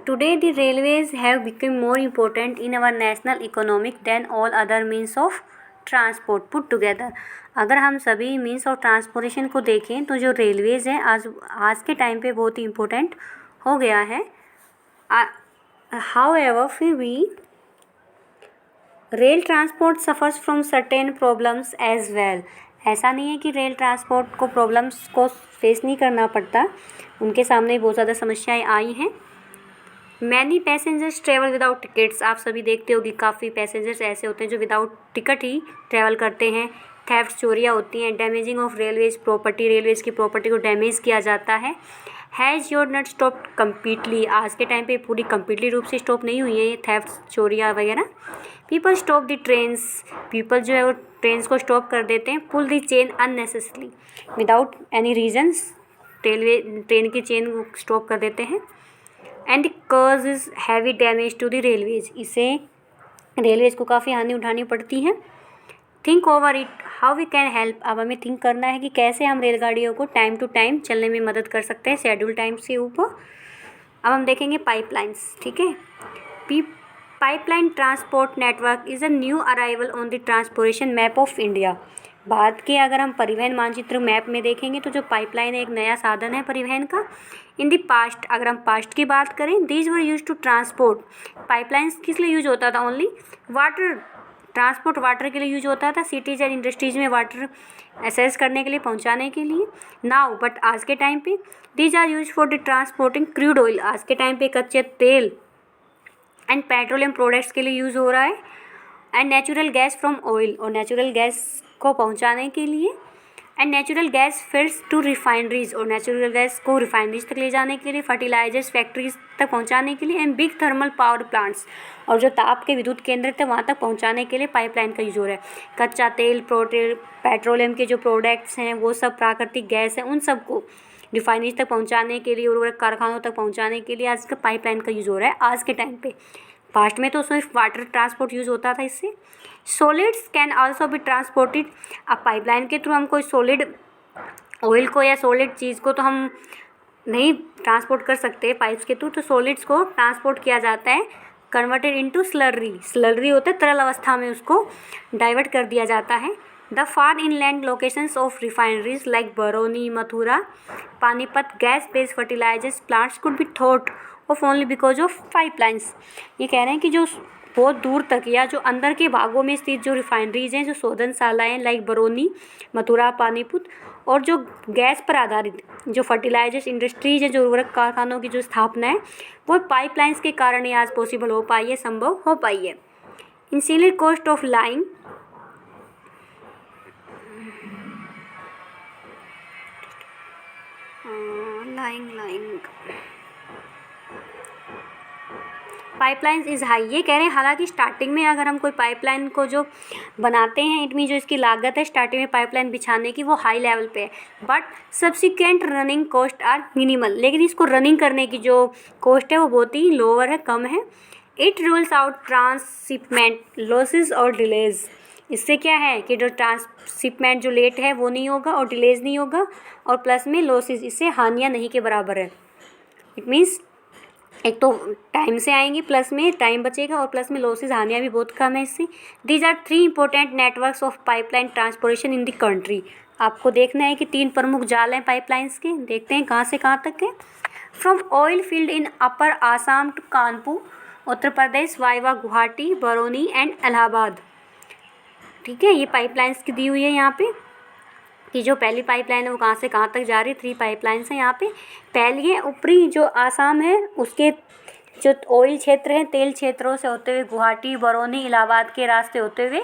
Today, the railways have become more important in our national economic than all other means of transport put together. अगर हम सभी means of transportation को देखें तो जो Railways है आज के टाइम पे बहुत ही इम्पोर्टेंट हो गया है। हाउएवर फिर भी rail transport suffers from certain problems as well. ऐसा नहीं है कि रेल ट्रांसपोर्ट को प्रॉब्लम्स को फेस नहीं करना पड़ता, उनके सामने बहुत ज़्यादा समस्याएं आई हैं। Many passengers travel without tickets. आप सभी देखते हो कि काफ़ी पैसेंजर्स ऐसे होते हैं जो विदाउट टिकट ही ट्रैवल करते हैं। थेफ्ट, चोरियाँ होती हैं। Damaging of railways property, Railways की प्रॉपर्टी को डैमेज किया जाता है। Has your not stop completely. आज के टाइम पे पूरी कम्प्लीटली रूप से स्टॉप नहीं हुई है ये थेफ्ट, चोरियाँ वगैरह। People stop the trains. People जो है वो ट्रेन्स को स्टॉप कर देते हैं। Pull the chain unnecessary without any reasons. Train की चेन स्टॉप कर देते हैं। And cause is heavy damage to the railways. इससे रेलवेज को काफ़ी हानि उठानी पड़ती है। Think over it how we can help. अब हमें थिंक करना है कि कैसे हम रेलगाड़ियों को टाइम टू टाइम चलने में मदद कर सकते हैं शेड्यूल टाइम से ऊपर। अब हम देखेंगे पाइपलाइंस। ठीक है, pipeline transport network is a new arrival on the transportation map of India. Bharat के अगर हम परिवहन मानचित्र मैप में देखेंगे तो जो पाइपलाइन है एक नया साधन है परिवहन का। इन द पास्ट, अगर हम पास्ट की बात करें, these were use to transport. Pipelines किस लिए यूज होता था? ओनली वाटर ट्रांसपोर्ट, वाटर के लिए यूज होता था। सिटीज़ एंड इंडस्ट्रीज़ में वाटर एसेस करने के लिए, पहुंचाने के लिए। नाउ बट आज के टाइम पे these are use for the transporting crude oil. आज के टाइम पे कच्चे तेल एंड पेट्रोलियम प्रोडक्ट्स के लिए यूज़ हो रहा है। And natural gas from oil, और नेचुरल गैस को पहुंचाने के लिए। And natural gas feeds to refineries, और नेचुरल गैस को रिफाइनरीज तक ले जाने के लिए, फर्टिलाइजर्स फैक्ट्रीज तक पहुंचाने के लिए। And big thermal power plants, और जो ताप के विद्युत केंद्र थे वहाँ तक पहुंचाने के लिए पाइपलाइन का यूज हो रहा है। कच्चा तेल, पेट्रोलियम के जो प्रोडक्ट्स हैं वो सब, प्राकृतिक गैस है, उन सबको रिफाइनरीज तक पहुंचाने के लिए, उर्वरक कारखानों तक पहुंचाने के लिए आज का पाइपलाइन का यूज़ हो रहा है आज के टाइम पे। पास्ट में तो सिर्फ वाटर ट्रांसपोर्ट यूज़ होता था इससे। Solids can also be transported. अब पाइपलाइन के थ्रू हम कोई सॉलिड ऑयल को या सॉलिड चीज़ को तो हम नहीं ट्रांसपोर्ट कर सकते पाइप्स के थ्रू, तो सॉलिड्स को ट्रांसपोर्ट किया जाता है। कन्वर्टेड इनटू स्लर्री, स्लर्री होता है तरल अवस्था में, उसको डाइवर्ट कर दिया जाता है। The far inland locations of refineries like Barauni, Mathura, Panipat, gas based fertilisers plants could be thought of only because of pipelines. ये कह रहे हैं कि जो बहुत दूर तक या जो अंदर के भागों में स्थित जो रिफाइनरीज हैं, जो शोधनशालाएँ लाइक बरौनी, मथुरा, पानीपत, और जो गैस पर आधारित जो फर्टिलाइजर्स इंडस्ट्रीज है, जो उर्वरक कारखानों की जो स्थापना है, वो पाइपलाइंस के कारण ही आज पॉसिबल हो पाई है, संभव हो पाई है। Initial cost of line pipelines is high. ये कह रहे हैं हालांकि स्टार्टिंग में अगर हम कोई पाइपलाइन को जो बनाते हैं, इट मीन जो इसकी लागत है स्टार्टिंग में पाइपलाइन बिछाने की वो हाई लेवल पे है, but subsequent running cost are minimal. लेकिन इसको रनिंग करने की जो कॉस्ट है वो बहुत ही लोअर है, कम है। It rules out transshipment losses और डिलेज। इससे क्या है कि जो ट्रांसशिपमेंट जो लेट है वो नहीं होगा और डिलेज नहीं होगा, और प्लस में लॉसेस, इससे हानियाँ नहीं के बराबर है। इट मीन्स एक तो टाइम से आएंगी, प्लस में टाइम बचेगा, और प्लस में लॉसेस, हानियाँ भी बहुत कम है इससे। These are 3 important networks of pipeline transportation in the country. आपको देखना है कि 3 प्रमुख जाल हैं पाइपलाइंस के। देखते हैं कहाँ से कहाँ तक है। From oil field in upper Assam to Kanpur, Uttar Pradesh, via, Guwahati, Barauni and Allahabad. ठीक है, ये पाइपलाइंस की दी हुई है यहाँ पे कि जो पहली पाइपलाइन है वो कहाँ से कहाँ तक जा रही है। 3 पाइपलाइंस हैं यहाँ पे। पहली है ऊपरी जो आसाम है उसके जो ऑयल क्षेत्र हैं, तेल क्षेत्रों से होते हुए गुवाहाटी, बरौनी, इलाहाबाद के रास्ते होते हुए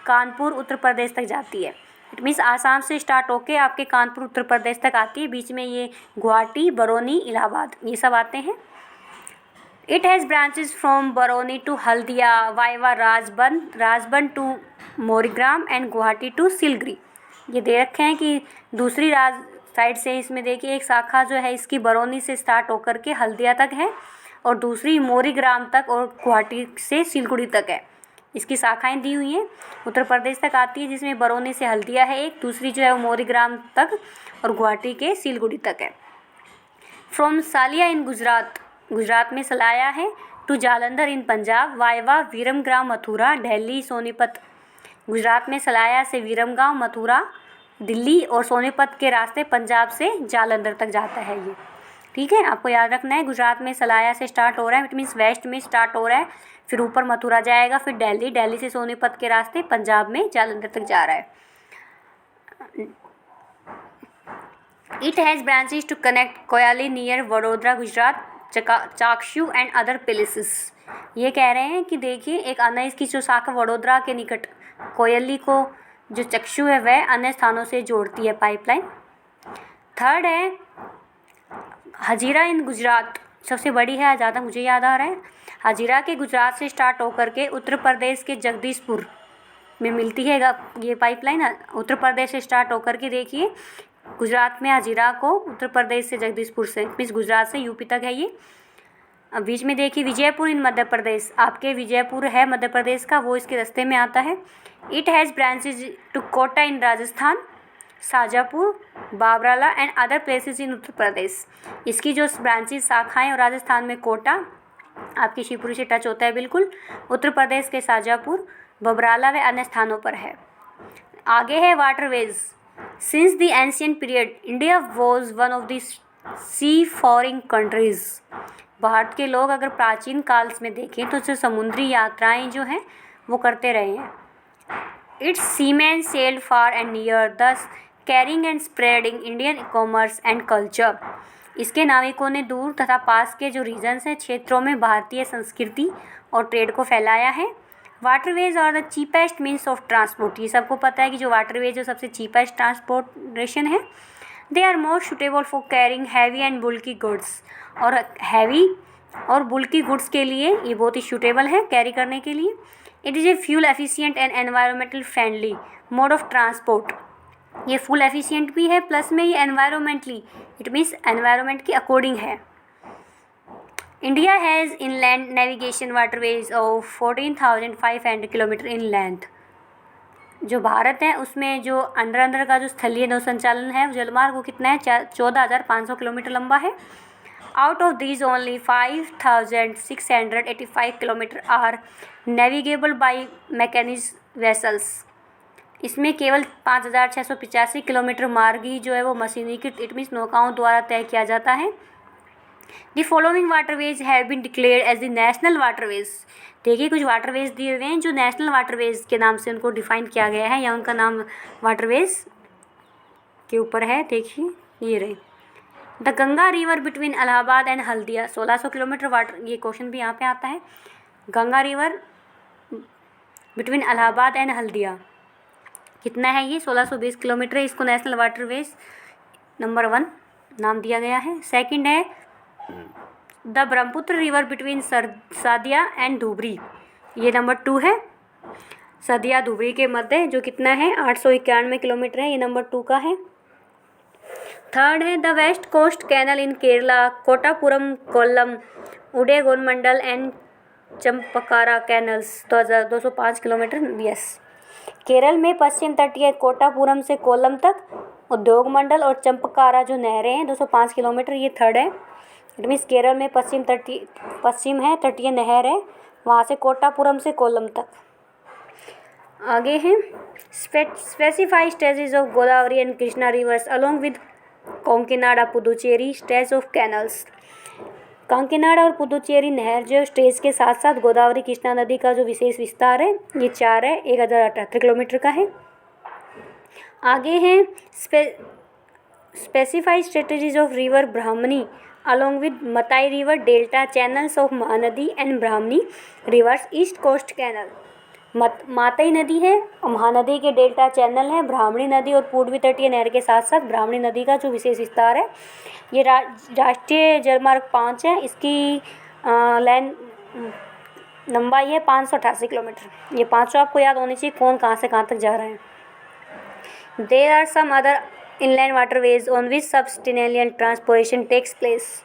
कानपुर, उत्तर प्रदेश तक जाती है। इट मीन्स आसाम से स्टार्ट होके आपके कानपुर, उत्तर प्रदेश तक आती है। बीच में ये गुवाहाटी, बरौनी, इलाहाबाद ये सब आते हैं। It has branches from Barauni to Haldia, via, Rajbandh to Maurigram and Guwahati to Siliguri. ये दे रखे हैं कि दूसरी साइड से इसमें देखिए एक शाखा जो है इसकी बरौनी से स्टार्ट होकर के हल्दिया तक है, और दूसरी मोरीग्राम तक और गुवाहाटी से सिलगुड़ी तक है। इसकी शाखाएं दी हुई हैं। उत्तर प्रदेश तक आती है जिसमें बरौनी से हल्दिया है एक, दूसरी जो है वो मोरीग्राम तक और गुवाहाटी के सिलगुड़ी तक है। फ्रॉम सालिया इन गुजरात गुजरात में सलाया है, to Jalandhar in Punjab, via Viramgam Mathura, Delhi Sonipat. Gujarat में सलाया से विरमगाम, मथुरा, दिल्ली और सोनीपत के रास्ते पंजाब से जालंधर तक जाता है ये। ठीक है, आपको याद रखना है, गुजरात में सलाया से स्टार्ट हो रहा है, इट मीन्स वेस्ट में स्टार्ट हो रहा है, फिर ऊपर मथुरा जाएगा, फिर दिल्ली, दिल्ली से सोनीपत के रास्ते पंजाब में जालंधर तक जा रहा है। It has branches to connect Koyali near Vadodara Gujarat, Chaksu and other places. ये कह रहे हैं कि देखिए एक अन्य इसकी जो शाखा वडोदरा के निकट कोयली को जो चक्षु है वह अन्य स्थानों से जोड़ती है पाइपलाइन। थर्ड है हजीरा इन गुजरात, सबसे बड़ी है, ज़्यादा मुझे याद आ रहा है। हजीरा के गुजरात से स्टार्ट होकर के उत्तर प्रदेश के जगदीशपुर में मिलती है ये पाइपलाइन। उत्तर प्रदेश से स्टार्ट होकर के देखिए गुजरात में हजीरा को उत्तर प्रदेश से जगदीशपुर से मीन्स गुजरात से यूपी तक है ये। अब बीच में देखिए विजयपुर इन मध्य प्रदेश, आपके विजयपुर है मध्य प्रदेश का, वो इसके रास्ते में आता है। It has branches to Kota in Rajasthan, Shajapur, Babrala and other places in Uttar Pradesh. इसकी जो ब्रांचेज शाखाएं और राजस्थान में कोटा आपकी शिवपुरी से टच होता है बिल्कुल, उत्तर प्रदेश के शाजापुर, बबराला व अन्य स्थानों पर है। आगे है waterways. Since the ancient period India was one of the sea faring countries. Bharat के लोग अगर प्राचीन काल में देखें तो जो समुद्री यात्राएं जो हैं वो करते रहे हैं। Its seamen sailed far and near, thus carrying and spreading Indian commerce and culture. इसके नाविकों ने दूर तथा पास के जो रीजन्स हैं क्षेत्रों में भारतीय संस्कृति और ट्रेड को फैलाया है। वाटरवेज और the cheapest means of transport. ये सबको पता है कि जो वाटरवेज जो सबसे चीपेस्ट ट्रांसपोर्टेशन है। They are most suitable for carrying heavy and bulky goods. और हैवी और बुल्की गुड्स के लिए ये बहुत ही सूटेबल है कैरी करने के लिए। It is a fuel efficient and environmental friendly mode of transport. ये फुल एफिशिएंट भी है प्लस में ये एनवायरमेंटली इट मीन्स एनवायरमेंट के अकॉर्डिंग है। India has inland navigation waterways of 14,500 kilometre in length. जो भारत है उसमें जो अंदर का जो स्थलीय नौ संचालन है जलमार्ग वो कितना है 14,500 किलोमीटर लंबा है। Out of these only 5,685 kilometre are navigable by mechanised vessels. इसमें केवल 5,685 किलोमीटर मार्ग ही जो है वो मशीनीकृत इट मीन्स नौकाओं द्वारा तय किया जाता है। The following waterways have been declared as the national waterways. देखिए कुछ वाटरवेज दिए हुए हैं जो नेशनल वाटरवेज के नाम से उनको डिफाइन किया गया है या उनका नाम वाटरवेज के ऊपर है। देखिए ये रहे the Ganga river between Allahabad and Haldia 1600 kilometre water. ये क्वेश्चन भी यहाँ पे आता है। Ganga river between Allahabad and Haldia कितना है ये 1620 किलोमीटर है। इसको नेशनल वाटरवेज नंबर 1 नाम दिया गया है। सेकंड है the Brahmaputra river between Sadia and Dhubri. ये नंबर 2 है। सादिया धुबरी के मध्य जो कितना है 891 किलोमीटर है, ये नंबर 2 का है। थर्ड है the west coast canal in Kerala Kottapuram Kollam Udyogamandal and Champakara canals 205 kilometre. Yes, Kerala में पश्चिम तटीय कोटापुरम से कोल्लम तक उद्योग मंडल और चंपकारा जो नहरें हैं 205 किलोमीटर, ये थर्ड है। इट मीन्स केरल में पश्चिम है तटीय नहर है वहाँ से कोटापुरम से कोल्लम तक। आगे हैं specified stages of Godavari and Krishna rivers along with Kakinada Puducherry stage of canals. Kakinada और पुदुचेरी नहर जो स्टेज के साथ साथ गोदावरी कृष्णा नदी का जो विशेष विस्तार है ये 4 है, 1078 किलोमीटर का है। आगे हैं specified stretches of river Brahmani along with Matai river delta channels of Mahanadi and Brahmani rivers east coast canal. Matai नदी है और महानदी के डेल्टा चैनल है, ब्राह्मणी नदी और पूर्वी तटीय नहर के साथ साथ ब्राह्मणी नदी का जो विशेष विस्तार है। ये राष्ट्रीय जलमार्ग 5 है। इसकी लाइन लंबाई है 588 किलोमीटर। ये 500 आपको याद होनी चाहिए कौन कहाँ से कहाँ तक जा रहा है। There are some other inland waterways on which substantial transportation takes place.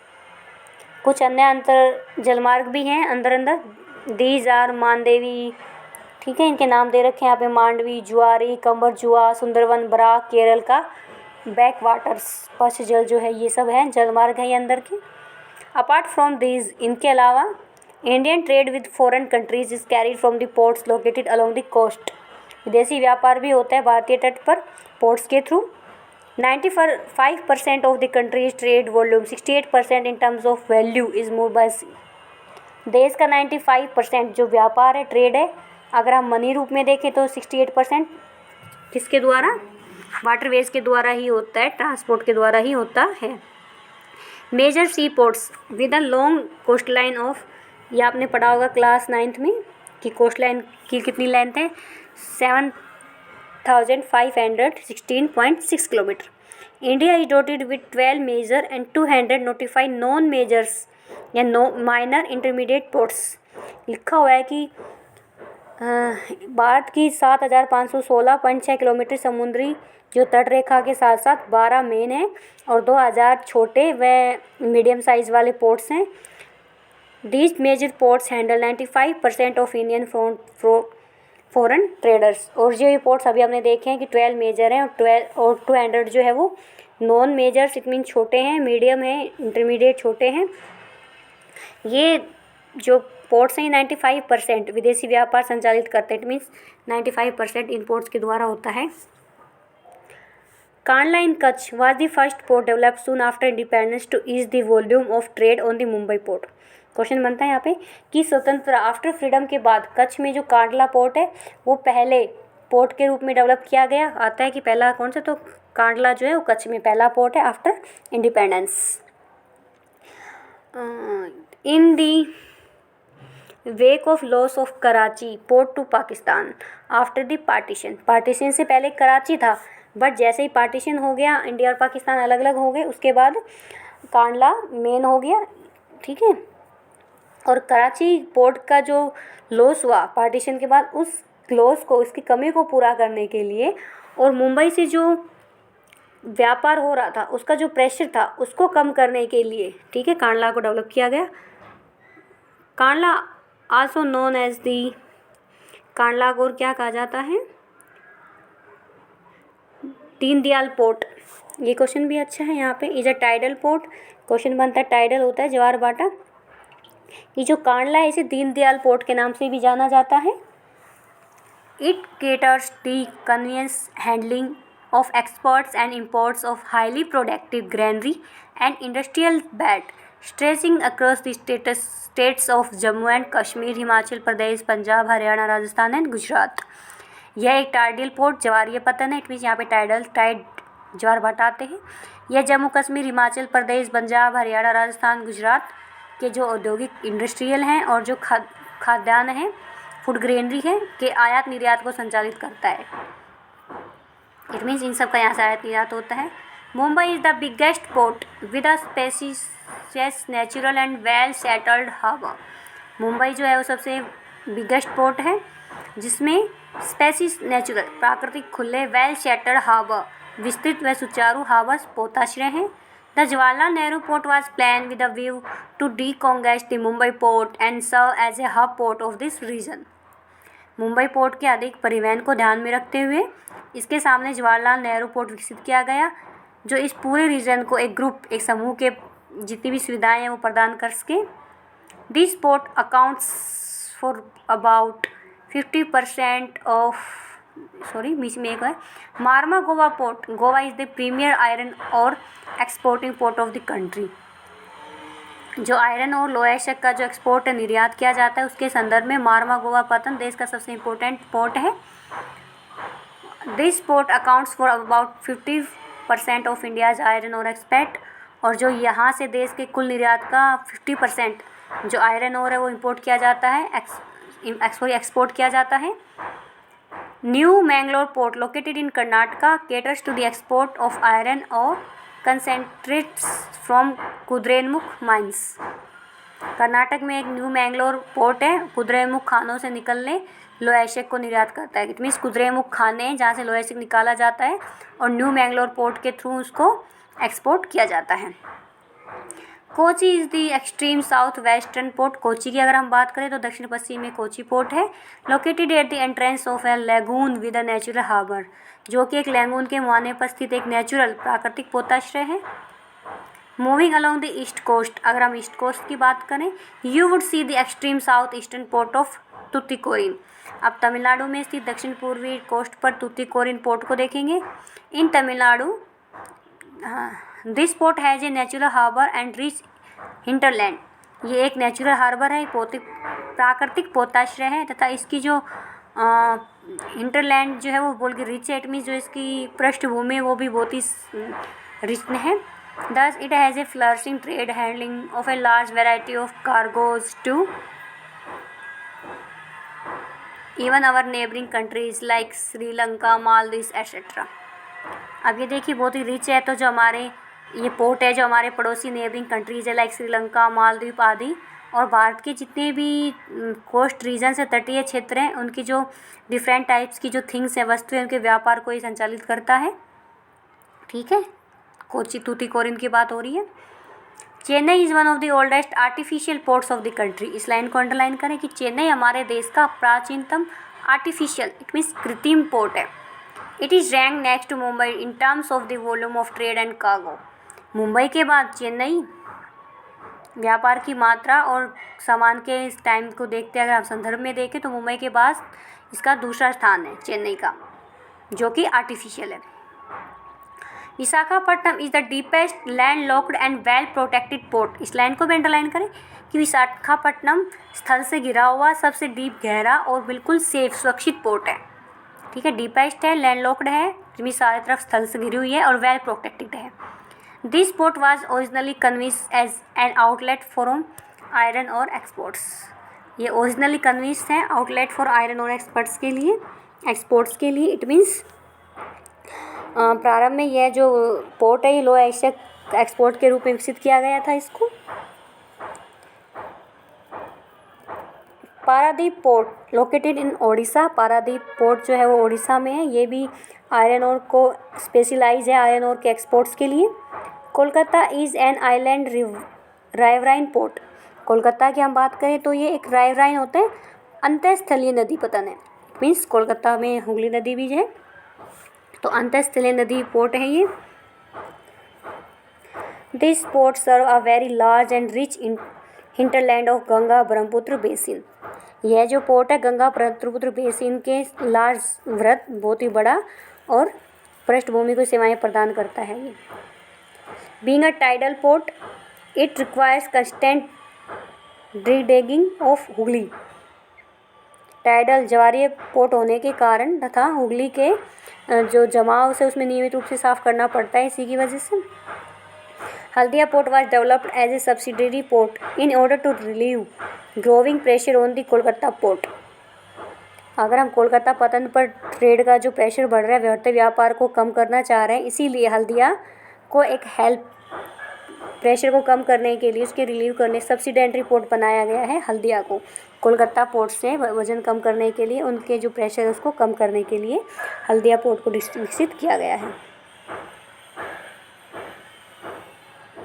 कुछ अन्य अंतर जलमार्ग भी हैं अंदर। दीज आर मानदेवी, ठीक है, इनके नाम दे रखे हैं यहाँ पे मांडवी, जुआरी, कंबरजुआ, सुंदरवन, बराक, केरल का बैक वाटर्स पश्च जल जो है ये सब है जलमार्ग है ये अंदर के। अपार्ट फ्रॉम दीज, इनके अलावा Indian trade with foreign countries is carried from the ports located along the coast. विदेशी व्यापार भी होता है भारतीय तट पर पोर्ट्स के through. 95% of the country's trade volume 68% in terms of value is move by sea. देश का 95% जो व्यापार है, ट्रेड है, अगर हम मनी रूप में देखें तो 68% किसके द्वारा, वाटरवेज के द्वारा ही होता है, ट्रांसपोर्ट के द्वारा ही होता है। Major sea ports with a long coast line of, ये आपने पढ़ा होगा क्लास 9th में कि कोस्ट लाइन की कितनी लेंथ है, 7516.6 kilometre. India is dotted with 12 major and 200 notified non majors या माइनर इंटरमीडिएट पोर्ट्स। लिखा हुआ है कि भारत की 7516.6 किलोमीटर समुद्री जो तट रेखा के साथ साथ 12 मेन हैं और 2000 छोटे व मीडियम साइज़ वाले पोर्ट्स हैं। These major ports handle 95% of Indian foreign traders. और जो ये पोर्ट्स अभी हमने देखे हैं कि 12 मेजर हैं और 200 जो है वो नॉन मेजर्स, इट मीन छोटे हैं, मीडियम हैं, इंटरमीडिएट छोटे हैं। ये जो पोर्ट्स हैं 95% विदेशी व्यापार संचालित करते हैं, इट मीन्स 95% इन पोर्ट्स के द्वारा होता है। कांडला इन Kutch was the first port developed soon after independence to ease the volume of trade on the Mumbai port. Question बनता है यहाँ पे कि स्वतंत्र आफ्टर फ्रीडम के बाद कच्छ में जो कांडला पोर्ट है वो पहले पोर्ट के रूप में डेवलप किया गया। आता है कि पहला कौन सा, तो कांडला जो है वो कच्छ में पहला पोर्ट है after independence. In the wake of loss of Karachi port to Pakistan after the partition, partition से पहले कराची था, बट जैसे ही पार्टीशन हो गया, इंडिया और पाकिस्तान अलग अलग हो गए, उसके बाद कांडला मेन हो गया, ठीक है। और कराची पोर्ट का जो लॉस हुआ पार्टीशन के बाद, उस लॉस को, उसकी कमी को पूरा करने के लिए और मुंबई से जो व्यापार हो रहा था उसका जो प्रेशर था उसको कम करने के लिए, ठीक है, कांडला को डेवलप किया गया। Kandla also known as the, Kandla को और क्या कहा जाता है, दीनदयाल पोर्ट। ये क्वेश्चन भी अच्छा है यहाँ पे। Is a tidal port, question बनता है टाइडल होता है ज्वार भाटा। ये जो कांडला है इसे दीनदयाल पोर्ट के नाम से भी जाना जाता है। It caters the convenience handling of exports and imports of highly productive granary and industrial belt stretching across the states of Jammu and Kashmir, Himachal Pradesh, Punjab, Haryana, Rajasthan and Gujarat. यह एक टाइडल पोर्ट ज्वारीय पतन है, इट मीन्स यहाँ पे टाइड ज्वार भाटा आते हैं। यह जम्मू कश्मीर, हिमाचल प्रदेश, पंजाब, हरियाणा, राजस्थान, गुजरात के जो औद्योगिक इंडस्ट्रियल हैं और जो खाद्यान्न हैं, फूड ग्रेनरी है, के आयात निर्यात को संचालित करता है। इट मीन्स इन सब का यहाँ से आयात निर्यात होता है। Mumbai is the biggest port with a spacious natural and well settled harbour. Mumbai जो है वो सबसे बिगेस्ट पोर्ट है जिसमें स्पेसिस नेचुरल प्राकृतिक खुले वेल सेटल्ड हार्बर विस्तृत व सुचारू हार्बर पोताश्रय हैं। The Jawaharlal Nehru port was planned with a view to decongest the Mumbai port and serve as a hub port of this region। Mumbai port के अधिक परिवहन को ध्यान में रखते हुए इसके सामने जवाहरलाल नेहरू पोर्ट विकसित किया गया, जो इस पूरे रीजन को एक ग्रुप, एक समूह के जितनी भी सुविधाएं हैं वो प्रदान कर सके। This port accounts for about 50% of, बीच में एक है Mormugao port. Goa is the premier iron ore exporting port of the country. जो आयरन और लोहा एशक का जो एक्सपोर्ट निर्यात किया जाता है उसके संदर्भ में मारमा गोवा पतन देश का सबसे इम्पोर्टेंट पोर्ट है। This port accounts for about 50% of India's iron और एक्सपेक्ट। और जो यहाँ से देश के कुल निर्यात का 50% जो आयरन और है वो इम्पोर्ट किया जाता है, एक्सपोर्ट किया जाता है। New Mangalore port located in Karnataka caters to the export of iron ore concentrates from Kudremukh mines. Karnataka में एक न्यू मैंगलोर पोर्ट है, कुद्रेमुख खानों से निकलने लोहा एशक को निर्यात करता है। इट मीन्स कुद्रेमुख खाने जहाँ से लोहा एशक निकाला जाता है और न्यू मैंगलोर पोर्ट के थ्रू उसको एक्सपोर्ट किया जाता है। Kochi is the extreme south western port. Kochi की अगर हम बात करें तो दक्षिण पश्चिम में कोची पोर्ट है, located at the entrance of a lagoon with a natural harbour, जो कि एक लैगून के मुहाने पर स्थित एक नेचुरल प्राकृतिक पोताश्रय है। Moving along the east coast, अगर हम ईस्ट कोस्ट की बात करें, you would see the extreme south eastern port of Tuticorin. अब तमिलनाडु में स्थित दक्षिण पूर्वी कोस्ट पर तुतिकोरिन पोर्ट को देखेंगे। In Tamil Nadu this port has a natural harbour and rich hinterland. ये एक नेचुरल हार्बर है, प्राकृतिक पोताश्रय है तथा इसकी जो हिंटरलैंड जो है वो बोल के रिच है, इट मीन्स जो इसकी पृष्ठभूमि है वो भी बहुत ही रिच है। Thus it has a flourishing trade handling of a large variety of cargoes to even our neighboring countries like Sri Lanka, Maldives etc. अब ये देखिए बहुत ही रिच है, तो जो हमारे ये पोर्ट है जो हमारे पड़ोसी नेबरिंग कंट्रीज़ है लाइक श्रीलंका, मालदीव आदि, और भारत के जितने भी कोस्ट रीजन से तटीय क्षेत्र हैं उनकी जो डिफरेंट टाइप्स की जो थिंग्स हैं, वस्तुएं, उनके व्यापार को ये संचालित करता है। ठीक है, कोची तुतिकोरिन की बात हो रही है। Chennai is one of the oldest artificial ports of the country. इस लाइन को अंडरलाइन करें कि चेन्नई हमारे देश का प्राचीनतम आर्टिफिशियल इट मीन्स कृत्रिम पोर्ट है। It is rank next to Mumbai in terms of the volume of trade and cargo. Mumbai के बाद चेन्नई व्यापार की मात्रा और सामान के इस टाइम को देखते अगर आप संदर्भ में देखें तो मुंबई के बाद इसका दूसरा स्थान है चेन्नई का, जो कि आर्टिफिशियल है। Visakhapatnam is the deepest land locked and well protected port. इस लाइन को भी अंडरलाइन करें कि विशाखापट्टनम स्थल से घिरा हुआ सबसे डीप, गहरा और बिल्कुल सेफ सुरक्षित पोर्ट है। ठीक है, डीपेस्ट है, लैंड लॉक्ड है, जिसमें सारी तरफ स्थल से घिरी हुई है, और वेल प्रोटेक्टेड है। This port was originally convinced as an outlet for iron ore exports. ये ओरिजिनली कन्विंस्ड है outlet for iron ore exports के लिए। इट मीन्स प्रारंभ में यह जो पोर्ट है ये लो एशिया एक्सपोर्ट के रूप में विकसित किया गया था इसको। पारादीप पोर्ट लोकेटेड इन ओडिशा। पारादीप पोर्ट जो है वो ओडिशा में है, ये भी आयरन ओर को स्पेशलाइज है आयरन ओर के एक्सपोर्ट्स के लिए। Kolkata is an island riverine port. Kolkata की हम बात करें तो ये एक राइवराइन होते हैं, अंतःस्थलीय नदी पतन है। मीन्स कोलकाता में हुगली नदी भी है, तो अंतःस्थलीय नदी पोर्ट है ये। This port serve a very large and rich hinterland of Ganga Brahmaputra basin. यह जो पोर्ट है गंगा ब्रह्मपुत्र बेसिन के लार्ज वृत्त, बहुत ही बड़ा और पृष्ठभूमि को सेवाएं प्रदान करता है ये। Being a tidal port it requires constant dredging of Hooghly. Tidal ज्वारीय पोर्ट होने के कारण तथा हुगली के जो जमाव से उसमें नियमित रूप से साफ करना पड़ता है, इसी की वजह से। Haldia port was developed as a subsidiary port in order to relieve growing pressure on the Kolkata port. अगर हम कोलकाता पतन पर ट्रेड का जो प्रेशर बढ़ रहा है, बढ़ते व्यापार को कम करना चाह रहे हैं, इसीलिए हल्दिया को एक हेल्प प्रेशर को कम करने के लिए, उसके रिलीव करने सब्सिडेंट्री पोर्ट बनाया गया है हल्दिया को। कोलकाता पोर्ट से वजन कम करने के लिए, उनके जो प्रेशर है उसको कम करने के लिए हल्दिया पोर्ट को विकसित किया गया है।